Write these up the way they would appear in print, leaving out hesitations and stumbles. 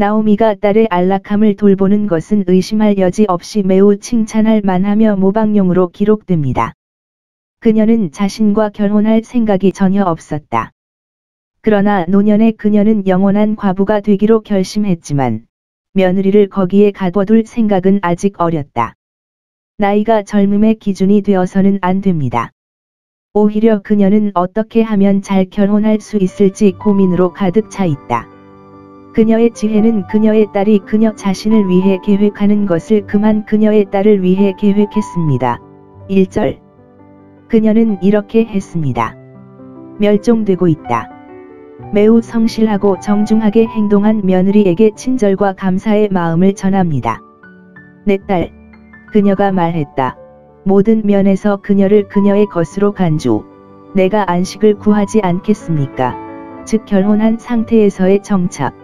나오미가 딸의 안락함을 돌보는 것은 의심할 여지 없이 매우 칭찬할 만하며 모방용으로 기록됩니다. 그녀는 자신과 결혼할 생각이 전혀 없었다. 그러나 노년의 그녀는 영원한 과부가 되기로 결심했지만 며느리를 거기에 가둬둘 생각은 아직 어렸다. 나이가 젊음의 기준이 되어서는 안 됩니다. 오히려 그녀는 어떻게 하면 잘 결혼할 수 있을지 고민으로 가득 차 있다. 그녀의 지혜는 그녀의 딸이 그녀 자신을 위해 계획하는 것을 그만 그녀의 딸을 위해 계획했습니다. 1절. 그녀는 이렇게 했습니다. 멸종되고 있다. 매우 성실하고 정중하게 행동한 며느리에게 친절과 감사의 마음을 전합니다. 내 딸. 그녀가 말했다. 모든 면에서 그녀를 그녀의 것으로 간주. 내가 안식을 구하지 않겠습니까? 즉 결혼한 상태에서의 정착.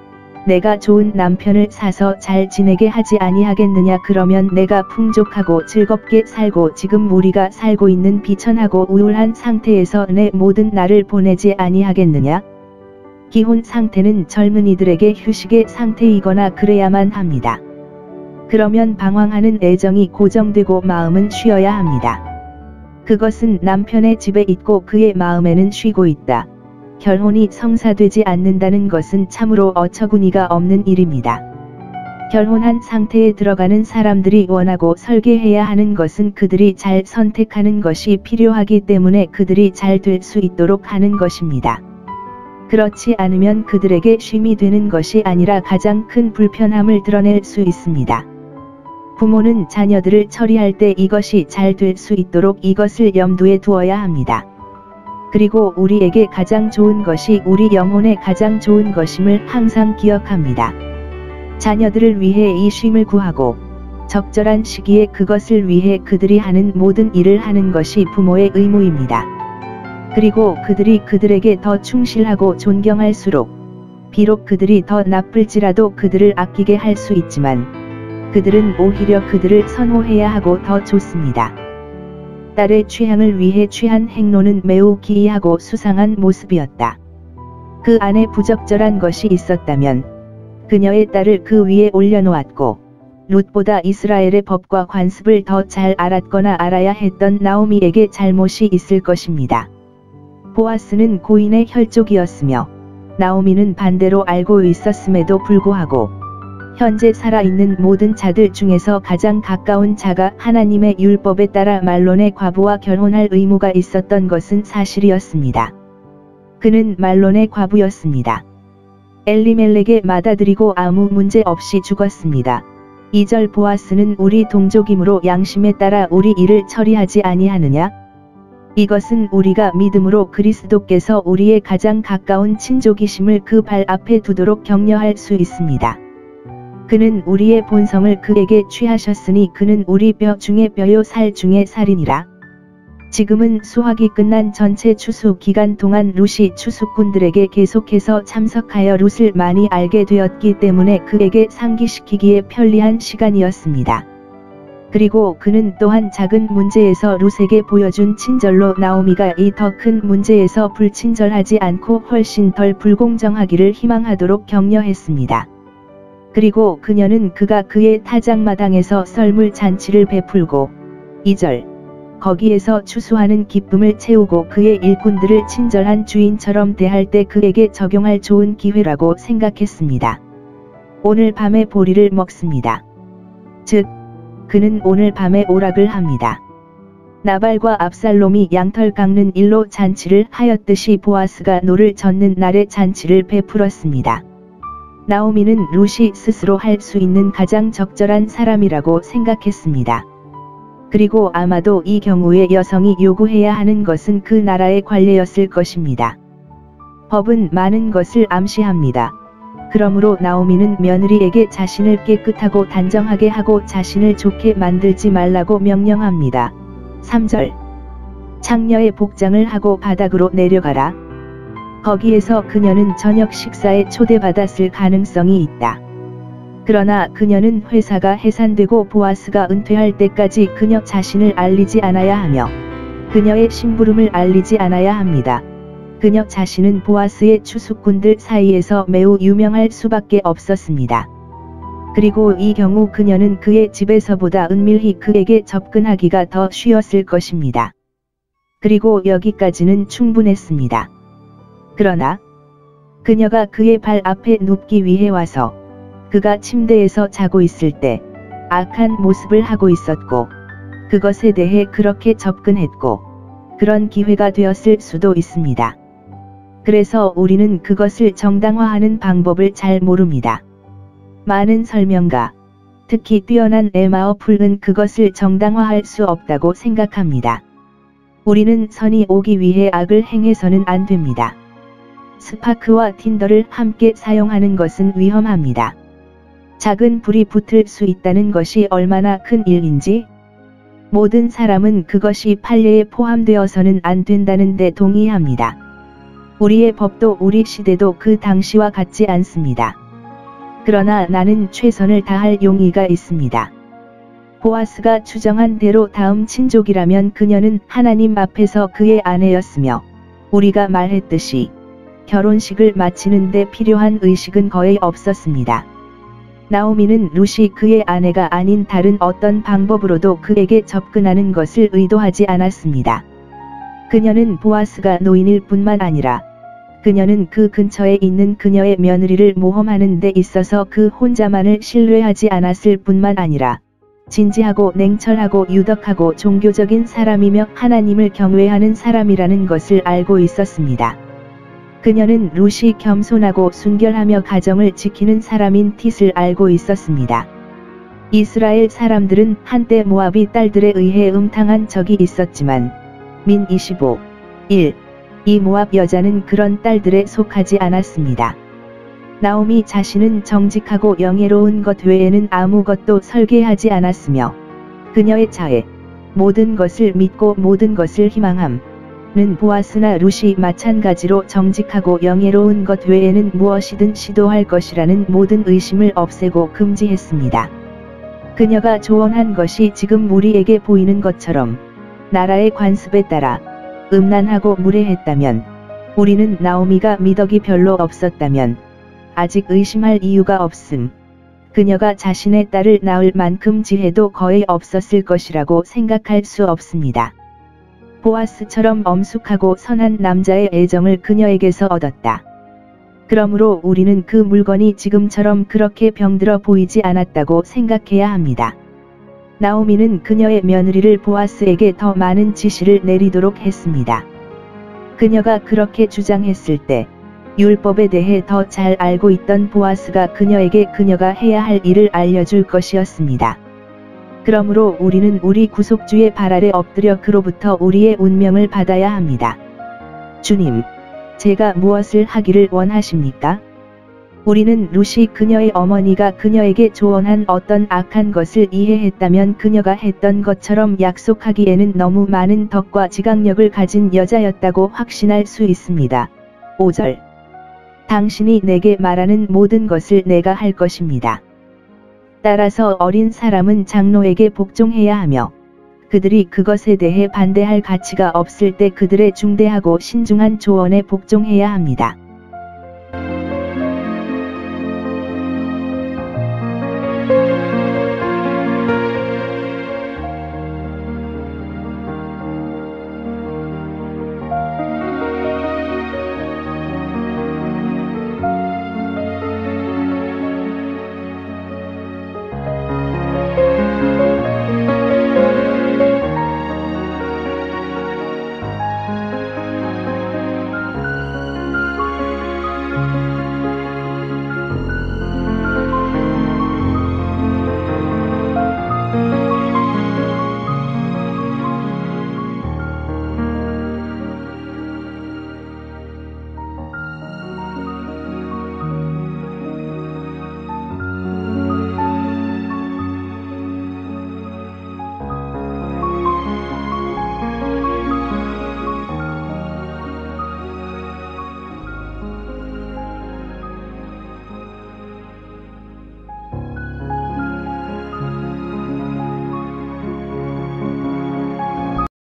내가 좋은 남편을 사서 잘 지내게 하지 아니하겠느냐. 그러면 내가 풍족하고 즐겁게 살고 지금 우리가 살고 있는 비천하고 우울한 상태에서 내 모든 날을 보내지 아니하겠느냐. 기혼 상태는 젊은이들에게 휴식의 상태이거나 그래야만 합니다. 그러면 방황하는 애정이 고정되고 마음은 쉬어야 합니다. 그것은 남편의 집에 있고 그의 마음에는 쉬고 있다. 결혼이 성사되지 않는다는 것은 참으로 어처구니가 없는 일입니다. 결혼한 상태에 들어가는 사람들이 원하고 설계해야 하는 것은 그들이 잘 선택하는 것이 필요하기 때문에 그들이 잘 될 수 있도록 하는 것입니다. 그렇지 않으면 그들에게 쉼이 되는 것이 아니라 가장 큰 불편함을 드러낼 수 있습니다. 부모는 자녀들을 처리할 때 이것이 잘 될 수 있도록 이것을 염두에 두어야 합니다. 그리고 우리에게 가장 좋은 것이 우리 영혼에 가장 좋은 것임을 항상 기억합니다. 자녀들을 위해 이 쉼을 구하고 적절한 시기에 그것을 위해 그들이 하는 모든 일을 하는 것이 부모의 의무입니다. 그리고 그들이 그들에게 더 충실하고 존경할수록 비록 그들이 더 나쁠지라도 그들을 아끼게 할 수 있지만 그들은 오히려 그들을 선호해야 하고 더 좋습니다. 딸의 취향을 위해 취한 행로는 매우 기이하고 수상한 모습이었다. 그 안에 부적절한 것이 있었다면 그녀의 딸을 그 위에 올려놓았고 룻보다 이스라엘의 법과 관습을 더 잘 알았거나 알아야 했던 나오미에게 잘못이 있을 것입니다. 보아스는 고인의 혈족이었으며 나오미는 반대로 알고 있었음에도 불구하고 현재 살아있는 모든 자들 중에서 가장 가까운 자가 하나님의 율법에 따라 말론의 과부와 결혼할 의무가 있었던 것은 사실이었습니다. 그는 말론의 과부였습니다. 엘리멜렉에 맏아들이고 아무 문제 없이 죽었습니다. 2절. 보아스는 우리 동족이므로 양심에 따라 우리 일을 처리하지 아니하느냐? 이것은 우리가 믿음으로 그리스도께서 우리의 가장 가까운 친족이심을 그 발 앞에 두도록 격려할 수 있습니다. 그는 우리의 본성을 그에게 취하셨으니 그는 우리 뼈 중에 뼈요 살 중에 살이니라. 지금은 수확이 끝난 전체 추수 기간 동안 룻이 추수꾼들에게 계속해서 참석하여 룻을 많이 알게 되었기 때문에 그에게 상기시키기에 편리한 시간이었습니다. 그리고 그는 또한 작은 문제에서 룻에게 보여준 친절로 나오미가 이 더 큰 문제에서 불친절하지 않고 훨씬 덜 불공정하기를 희망하도록 격려했습니다. 그리고 그녀는 그가 그의 타작마당에서 썰물 잔치를 베풀고 2절. 거기에서 추수하는 기쁨을 채우고 그의 일꾼들을 친절한 주인처럼 대할 때 그에게 적용할 좋은 기회라고 생각했습니다. 오늘 밤에 보리를 먹습니다. 즉, 그는 오늘 밤에 오락을 합니다. 나발과 압살롬이 양털 깎는 일로 잔치를 하였듯이 보아스가 노를 젓는 날에 잔치를 베풀었습니다. 나오미는 룻이 스스로 할 수 있는 가장 적절한 사람이라고 생각했습니다. 그리고 아마도 이 경우에 여성이 요구해야 하는 것은 그 나라의 관례였을 것입니다. 법은 많은 것을 암시합니다. 그러므로 나오미는 며느리에게 자신을 깨끗하고 단정하게 하고 자신을 좋게 만들지 말라고 명령합니다. 3절. 창녀의 복장을 하고 바닥으로 내려가라. 거기에서 그녀는 저녁 식사에 초대받았을 가능성이 있다. 그러나 그녀는 회사가 해산되고 보아스가 은퇴할 때까지 그녀 자신을 알리지 않아야 하며 그녀의 심부름을 알리지 않아야 합니다. 그녀 자신은 보아스의 추수꾼들 사이에서 매우 유명할 수밖에 없었습니다. 그리고 이 경우 그녀는 그의 집에서보다 은밀히 그에게 접근하기가 더 쉬웠을 것입니다. 그리고 여기까지는 충분했습니다. 그러나 그녀가 그의 발 앞에 눕기 위해 와서 그가 침대에서 자고 있을 때 악한 모습을 하고 있었고 그것에 대해 그렇게 접근했고 그런 기회가 되었을 수도 있습니다. 그래서 우리는 그것을 정당화하는 방법을 잘 모릅니다. 많은 설명가, 특히 뛰어난 에마어풀은 그것을 정당화할 수 없다고 생각합니다. 우리는 선이 오기 위해 악을 행해서는 안 됩니다. 스파크와 틴더를 함께 사용하는 것은 위험합니다. 작은 불이 붙을 수 있다는 것이 얼마나 큰 일인지, 모든 사람은 그것이 판례에 포함되어서는 안 된다는 데 동의합니다. 우리의 법도 우리 시대도 그 당시와 같지 않습니다. 그러나 나는 최선을 다할 용의가 있습니다. 보아스가 추정한 대로 다음 친족이라면 그녀는 하나님 앞에서 그의 아내였으며 우리가 말했듯이 결혼식을 마치는 데 필요한 의식은 거의 없었습니다. 나오미는 룻이 그의 아내가 아닌 다른 어떤 방법으로도 그에게 접근하는 것을 의도하지 않았습니다. 그녀는 보아스가 노인일 뿐만 아니라 그녀는 그 근처에 있는 그녀의 며느리를 모험하는 데 있어서 그 혼자만을 신뢰하지 않았을 뿐만 아니라 진지하고 냉철하고 유덕하고 종교적인 사람이며 하나님을 경외하는 사람이라는 것을 알고 있었습니다. 그녀는 룻이 겸손하고 순결하며 가정을 지키는 사람인 텟을 알고 있었습니다. 이스라엘 사람들은 한때 모압이 딸들에 의해 음탕한 적이 있었지만 민 25, 1. 이 모압 여자는 그런 딸들에 속하지 않았습니다. 나오미 자신은 정직하고 영예로운 것 외에는 아무것도 설계하지 않았으며 그녀의 자에 모든 것을 믿고 모든 것을 희망함. 는 보아스나 룻이 마찬가지로 정직하고 영예로운 것 외에는 무엇이든 시도할 것이라는 모든 의심을 없애고 금지했습니다. 그녀가 조언한 것이 지금 우리에게 보이는 것처럼 나라의 관습에 따라 음란하고 무례했다면, 우리는 나오미가 미덕이 별로 없었다면 아직 의심할 이유가 없음. 그녀가 자신의 딸을 낳을 만큼 지혜도 거의 없었을 것이라고 생각할 수 없습니다. 보아스처럼 엄숙하고 선한 남자의 애정을 그녀에게서 얻었다. 그러므로 우리는 그 물건이 지금처럼 그렇게 병들어 보이지 않았다고 생각해야 합니다. 나오미는 그녀의 며느리를 보아스에게 더 많은 지시를 내리도록 했습니다. 그녀가 그렇게 주장했을 때 율법에 대해 더 잘 알고 있던 보아스가 그녀에게 그녀가 해야 할 일을 알려줄 것이었습니다. 그러므로 우리는 우리 구속주의 발 아래 엎드려 그로부터 우리의 운명을 받아야 합니다. 주님, 제가 무엇을 하기를 원하십니까? 우리는 룻이 그녀의 어머니가 그녀에게 조언한 어떤 악한 것을 이해했다면 그녀가 했던 것처럼 약속하기에는 너무 많은 덕과 지각력을 가진 여자였다고 확신할 수 있습니다. 5절. 당신이 내게 말하는 모든 것을 내가 할 것입니다. 따라서 어린 사람은 장로에게 복종해야 하며 그들이 그것에 대해 반대할 가치가 없을 때 그들의 중대하고 신중한 조언에 복종해야 합니다.